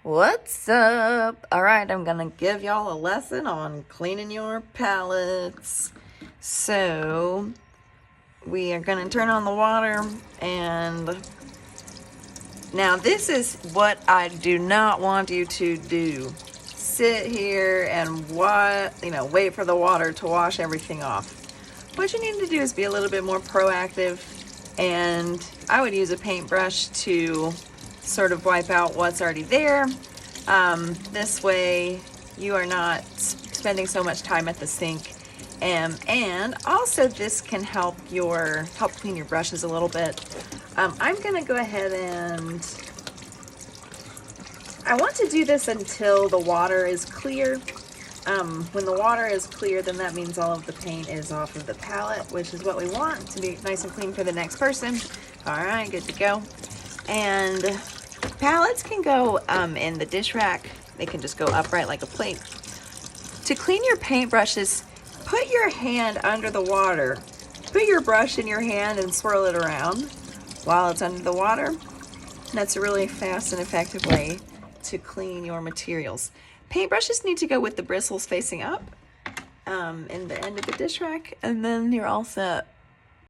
What's up? All right, I'm gonna give y'all a lesson on cleaning your palettes. So we are gonna turn on the water, and now this is what I do not want you to do. Sit here and wait for the water to wash everything off. What you need to do is be a little bit more proactive, and I would use a paintbrush to sort of wipe out what's already there. This way you are not spending so much time at the sink. And also this can help clean your brushes a little bit. I'm gonna go ahead and I want to do this until the water is clear. When the water is clear, then that means all of the paint is off of the palette, which is what we want to be nice and clean for the next person. All right, good to go. And palettes can go in the dish rack. They can just go upright like a plate. To clean your paintbrushes, put your hand under the water. Put your brush in your hand and swirl it around while it's under the water. That's a really fast and effective way to clean your materials. Paintbrushes need to go with the bristles facing up in the end of the dish rack, and then you're all set.